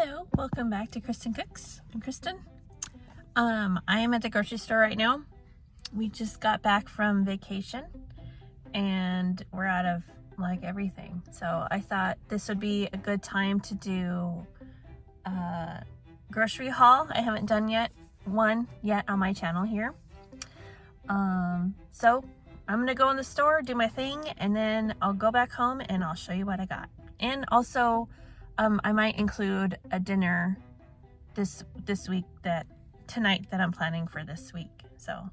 Hello, welcome back to Kristen Cooks. I'm Kristen. I am at the grocery store right now. We just got back from vacation and we're out of like everything. So I thought this would be a good time to do a grocery haul. I haven't done one yet on my channel here. So I'm gonna go in the store, do my thing, and then I'll go back home and I'll show you what I got. And also, I might include a dinner this week tonight that I'm planning for this week. So,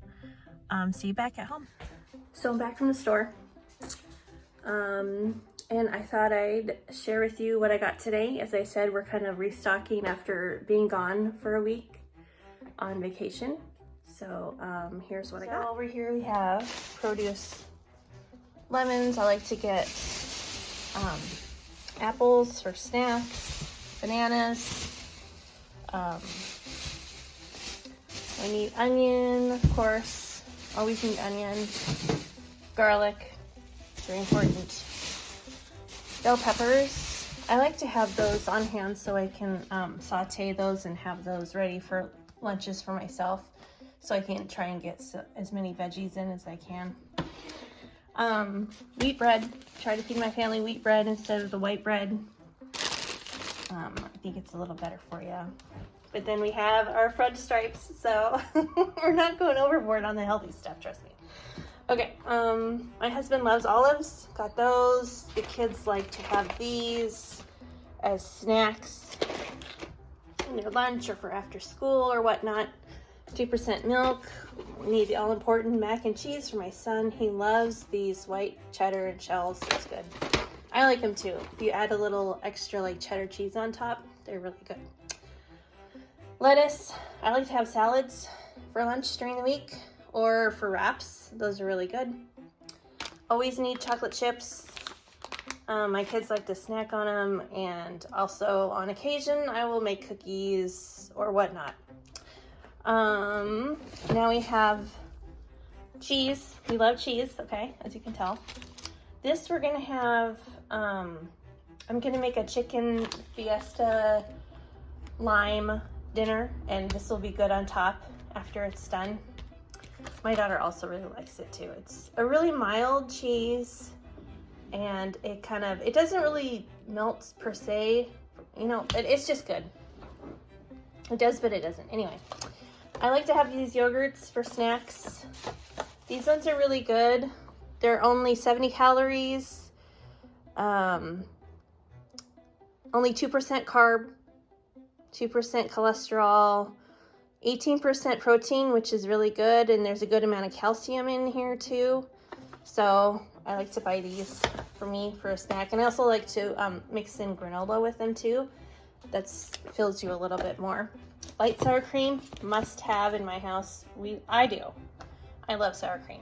see you back at home. So I'm back from the store. And I thought I'd share with you what I got today. As I said, we're kind of restocking after being gone for a week on vacation. So, here's what I got. Over here we have produce, lemons. I like to get, apples for snacks, bananas. I need onion, of course. Always need onion, garlic, very important. Bell peppers. I like to have those on hand so I can saute those and have those ready for lunches for myself. So I can try and get as many veggies in as I can. Wheat bread. Try to feed my family wheat bread instead of the white bread. I think it's a little better for you. But then we have our French stripes, so we're not going overboard on the healthy stuff, trust me. Okay, my husband loves olives. Got those. The kids like to have these as snacks in their lunch or for after school or whatnot. 2% milk. We need the all-important mac and cheese for my son. He loves these white cheddar and shells. It's good. I like them too. If you add a little extra like cheddar cheese on top, they're really good. Lettuce. I like to have salads for lunch during the week or for wraps. Those are really good. Always need chocolate chips. My kids like to snack on them, and also on occasion I will make cookies or whatnot. Now we have cheese. We love cheese, okay, as you can tell. This we're gonna have, I'm gonna make a chicken fiesta lime dinner, and this will be good on top after it's done. My daughter also really likes it too. It's a really mild cheese, and it doesn't really melt per se, you know, it's just good. It does, but it doesn't. Anyway. I like to have these yogurts for snacks. These ones are really good. They're only 70 calories, only 2% carb, 2% cholesterol, 18% protein, which is really good, and there's a good amount of calcium in here too. So I like to buy these for me for a snack, and I also like to mix in granola with them too. That fills you a little bit more. Light sour cream, must have in my house. I do. I love sour cream.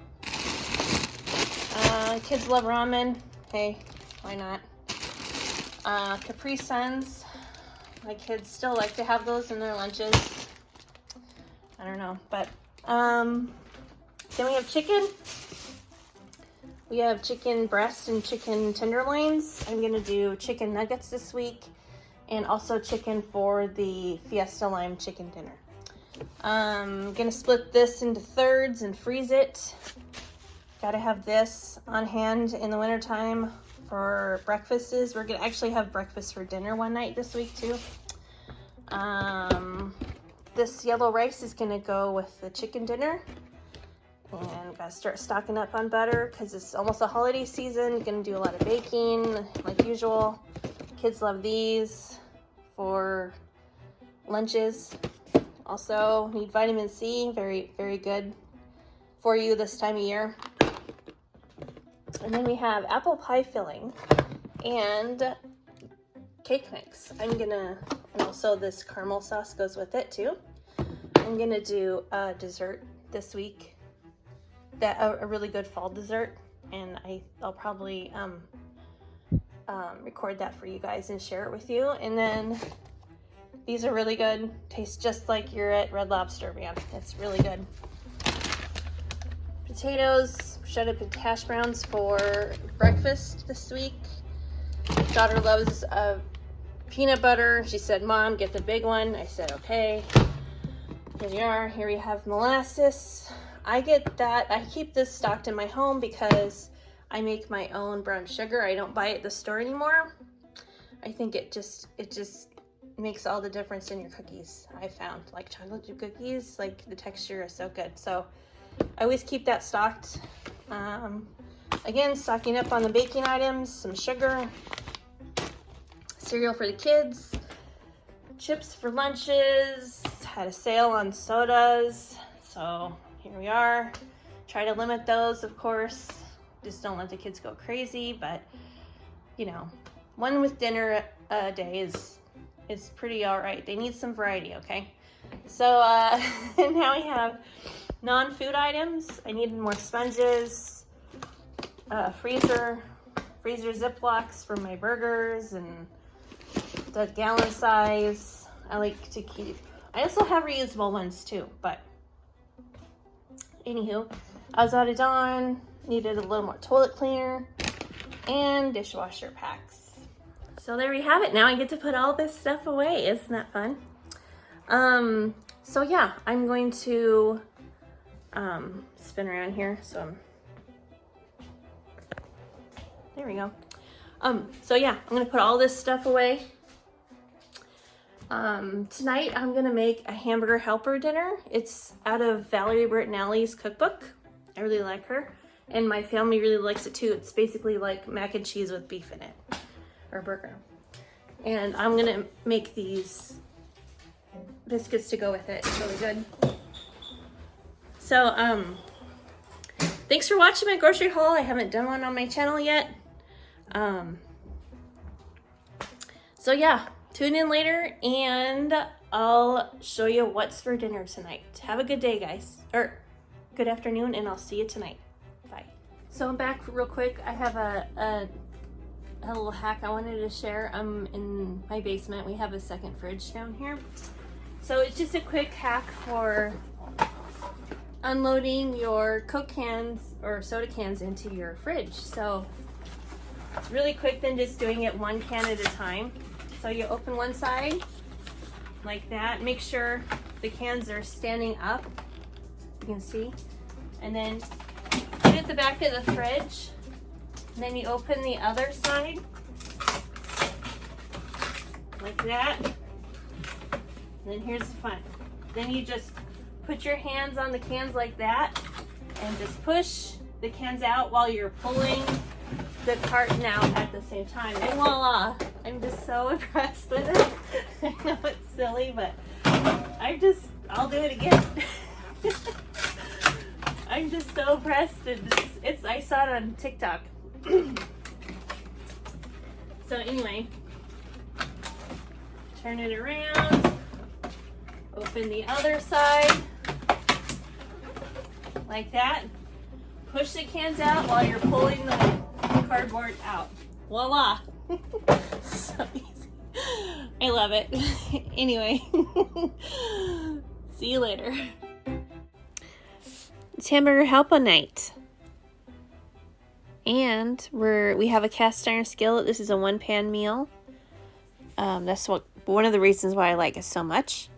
Kids love ramen. Hey, why not? Capri Suns. My kids still like to have those in their lunches. I don't know, but then we have chicken. We have chicken breast and chicken tenderloins. I'm gonna do chicken nuggets this week, and also chicken for the Fiesta Lime chicken dinner. I'm gonna split this into thirds and freeze it. Gotta have this on hand in the wintertime for breakfasts. We're gonna actually have breakfast for dinner one night this week too. This yellow rice is gonna go with the chicken dinner. And gotta start stocking up on butter because it's almost a holiday season. Gonna do a lot of baking like usual. Kids love these for lunches. Also need vitamin C, very, very good for you this time of year. And then we have apple pie filling and cake mix. And also this caramel sauce goes with it too. I'm gonna do a dessert this week, a really good fall dessert, and I'll probably record that for you guys and share it with you. And then these are really good. Taste just like you're at Red Lobster, man. It's really good. Potatoes, shredded hash browns for breakfast this week. Daughter loves peanut butter. She said, Mom, get the big one. I said, okay. Here we are. Here we have molasses. I get that. I keep this stocked in my home because I make my own brown sugar. I don't buy it at the store anymore. I think it just makes all the difference in your cookies. I found, like chocolate chip cookies, like the texture is so good. So I always keep that stocked. Again, stocking up on the baking items, some sugar, cereal for the kids, chips for lunches, had a sale on sodas, so here we are. Try to limit those, of course. Just don't let the kids go crazy, but you know, one with dinner a day is pretty all right. They need some variety, okay? So now we have non-food items. I needed more sponges, freezer Ziplocs for my burgers, and the gallon size I like to keep. I also have reusable ones too, but anywho, I was out of Dawn, needed a little more toilet cleaner and dishwasher packs. So there we have it. Now I get to put all this stuff away. Isn't that fun? So yeah, I'm going to spin around here. So there we go. So yeah, I'm gonna put all this stuff away. Tonight I'm gonna make a hamburger helper dinner. It's out of Valerie Bertinelli's cookbook. I really like her, and my family really likes it too. It's basically like mac and cheese with beef in it, or burger. And I'm gonna make these biscuits to go with it. It's really good. So thanks for watching my grocery haul. I haven't done one on my channel yet. So yeah, tune in later and I'll show you what's for dinner tonight. Have a good day, guys, or good afternoon, and I'll see you tonight. Bye. So I'm back real quick. I have a little hack I wanted to share. I'm in my basement. We have a second fridge down here. So it's just a quick hack for unloading your Coke cans or soda cans into your fridge. So it's really quick than just doing it one can at a time. So you open one side like that. Make sure the cans are standing up. You can see. And then put it at the back of the fridge. And then you open the other side like that. And then here's the fun. Then you just put your hands on the cans like that and just push the cans out while you're pulling the carton out at the same time. And voila! I'm just so impressed with it. I know it's silly, but I'll do it again. I'm just so impressed. I saw it on TikTok. So anyway, turn it around, open the other side like that, push the cans out while you're pulling the cardboard out. Voila! So easy. I love it. Anyway, see you later. It's hamburger helper night. And we have a cast iron skillet. This is a one pan meal. That's one of the reasons why I like it so much.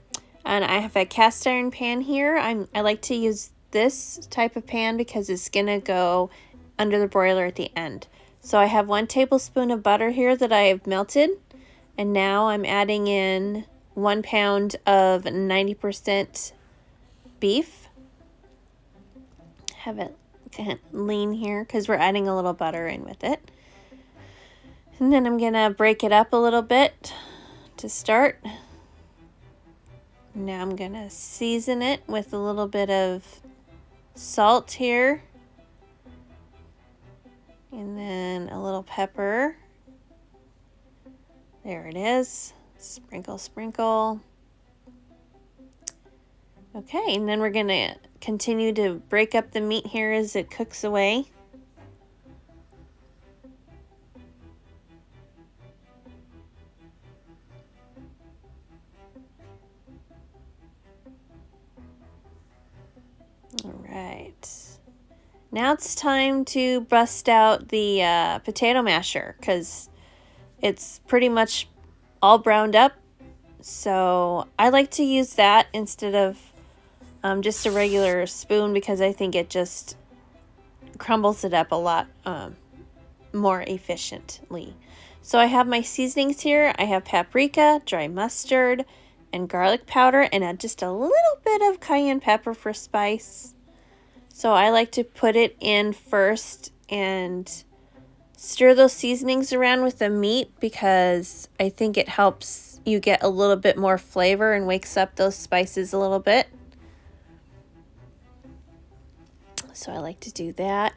And I have a cast iron pan here. I like to use this type of pan because it's gonna go under the broiler at the end. So I have 1 tablespoon of butter here that I have melted, and now I'm adding in 1 pound of 90% beef. Have it lean here because we're adding a little butter in with it. And then I'm gonna break it up a little bit to start. Now I'm gonna season it with a little bit of salt here, and then a little pepper. There it is. Sprinkle, sprinkle. Okay, and then we're gonna continue to break up the meat here as it cooks away. All right. Now it's time to bust out the potato masher because it's pretty much all browned up. So I like to use that instead of just a regular spoon because I think it just crumbles it up a lot more efficiently. So I have my seasonings here. I have paprika, dry mustard, and garlic powder, and just a little bit of cayenne pepper for spice. So I like to put it in first and stir those seasonings around with the meat because I think it helps you get a little bit more flavor and wakes up those spices a little bit. So I like to do that.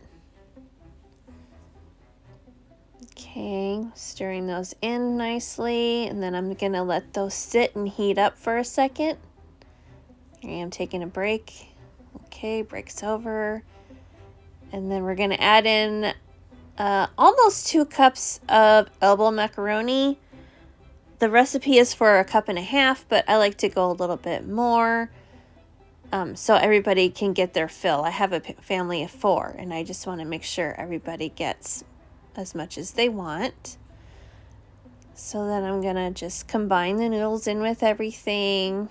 Okay, stirring those in nicely, and then I'm gonna let those sit and heat up for a second. Here I am taking a break. Okay, break's over. And then we're gonna add in almost 2 cups of elbow macaroni. The recipe is for 1.5 cups, but I like to go a little bit more so everybody can get their fill. I have a family of 4, and I just want to make sure everybody gets as much as they want. So then I'm gonna just combine the noodles in with everything.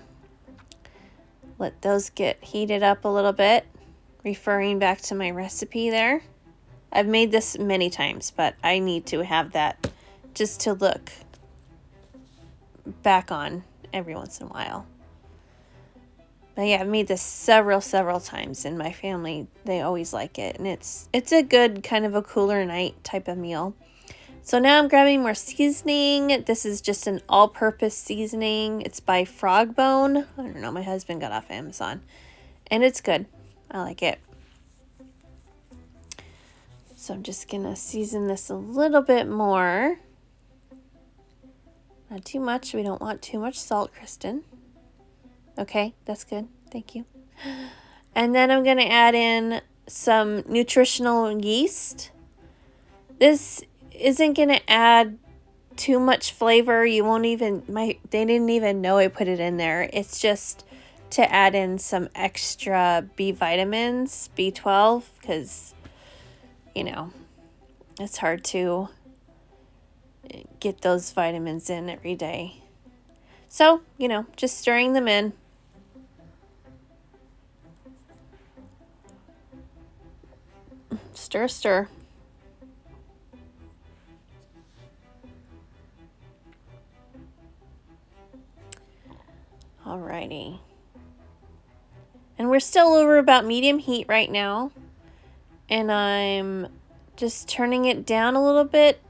Let those get heated up a little bit. Referring back to my recipe there. I've made this many times, but I need to have that just to look back on every once in a while. But yeah, I've made this several times, and my family, they always like it. And it's a good kind of a cooler night type of meal. So now I'm grabbing more seasoning. This is just an all-purpose seasoning. It's by Frog Bone. I don't know, my husband got off Amazon. And it's good. I like it. So I'm just going to season this a little bit more. Not too much. We don't want too much salt, Kristen. Okay, that's good. Thank you. And then I'm going to add in some nutritional yeast. This isn't going to add too much flavor. You won't even, they didn't even know I put it in there. It's just to add in some extra B vitamins, B12, because, you know, it's hard to get those vitamins in every day. So, you know, just stirring them in. Stir, stir. Alrighty. And we're still over about medium heat right now. And I'm just turning it down a little bit.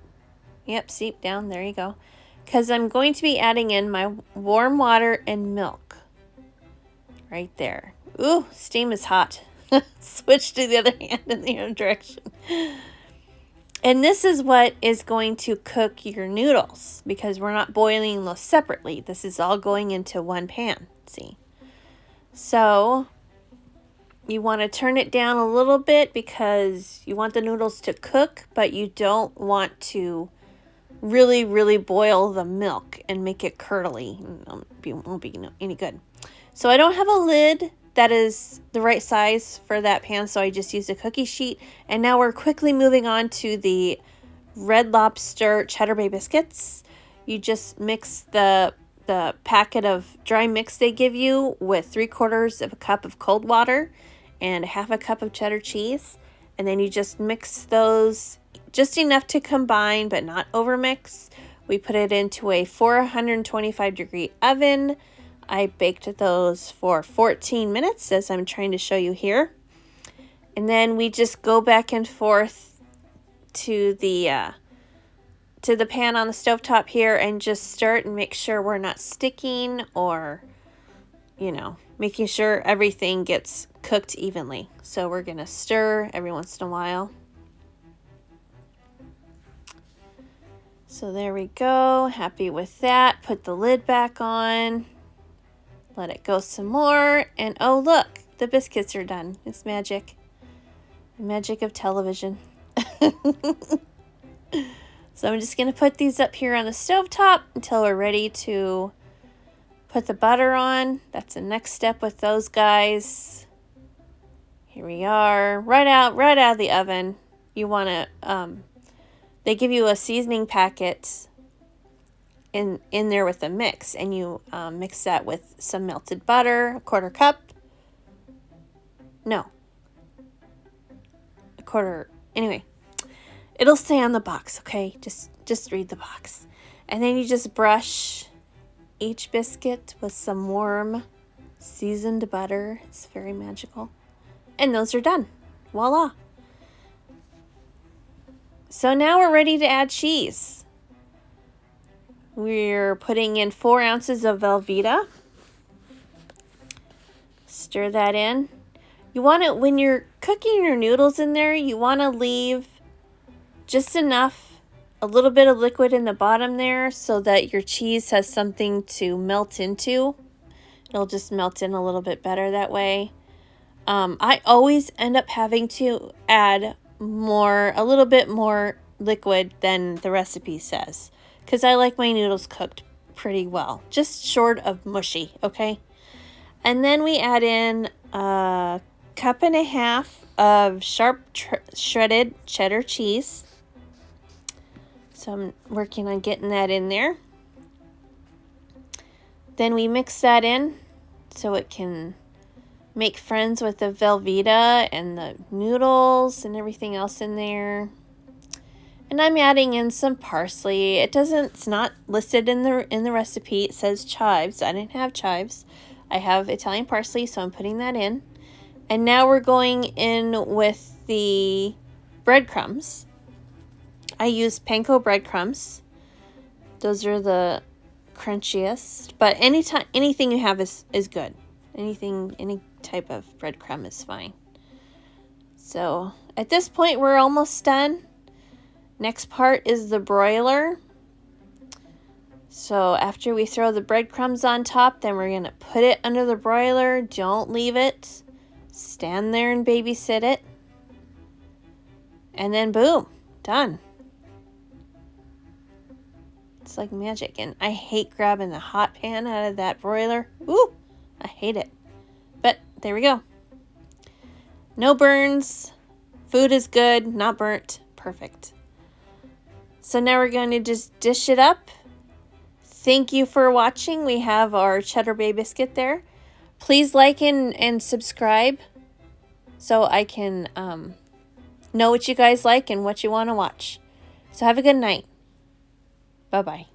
Yep, see, down, there you go. Because I'm going to be adding in my warm water and milk. Right there. Ooh, steam is hot. Switch to the other hand in the other direction. And this is what is going to cook your noodles, because we're not boiling those separately. This is all going into one pan, see? So you want to turn it down a little bit because you want the noodles to cook, but you don't want to really boil the milk and make it curdly. It won't be any good. So I don't have a lid that is the right size for that pan, so I just used a cookie sheet. And now we're quickly moving on to the Red Lobster Cheddar Bay biscuits. You just mix the packet of dry mix they give you with 3/4 cup of cold water and 1/2 cup of cheddar cheese. And then you just mix those just enough to combine, but not overmix. We put it into a 425-degree oven. I baked those for 14 minutes, as I'm trying to show you here. And then we just go back and forth to the pan on the stovetop here and just stir and make sure we're not sticking or, you know, making sure everything gets cooked evenly. So we're going to stir every once in a while. So there we go. Happy with that. Put the lid back on. Let it go some more. And oh, look, the biscuits are done. It's magic. The magic of television. So I'm just going to put these up here on the stovetop until we're ready to put the butter on. That's the next step with those guys. Here we are. Right out of the oven. You want to, they give you a seasoning packet in there with the mix, and you mix that with some melted butter, a quarter cup. No, a quarter. Anyway, it'll say on the box, okay? Just read the box. And then you just brush each biscuit with some warm seasoned butter. It's very magical. And those are done. Voila. So now we're ready to add cheese. We're putting in 4 ounces of Velveeta. Stir that in. You want to, when you're cooking your noodles in there, you want to leave just enough, a little bit of liquid in the bottom there so that your cheese has something to melt into. It'll just melt in a little bit better that way. I always end up having to add a little bit more liquid than the recipe says, because I like my noodles cooked pretty well, just short of mushy, okay? And then we add in a cup and a half of sharp shredded cheddar cheese. So I'm working on getting that in there. Then we mix that in so it can make friends with the Velveeta and the noodles and everything else in there. And I'm adding in some parsley. It's not listed in the recipe. It says chives. I didn't have chives. I have Italian parsley, so I'm putting that in. And now we're going in with the breadcrumbs. I use panko breadcrumbs. Those are the crunchiest, but anything you have is good. Any type of breadcrumb is fine. So at this point we're almost done. Next part is the broiler. So after we throw the breadcrumbs on top, then we're gonna put it under the broiler. Don't leave it. Stand there and babysit it. And then boom, done. It's like magic. And I hate grabbing the hot pan out of that broiler. Ooh, I hate it. But there we go. No burns. Food is good, not burnt. Perfect. So now we're going to just dish it up. Thank you for watching. We have our Cheddar Bay biscuit there. Please like and subscribe so I can know what you guys like and what you want to watch. So have a good night. Bye-bye.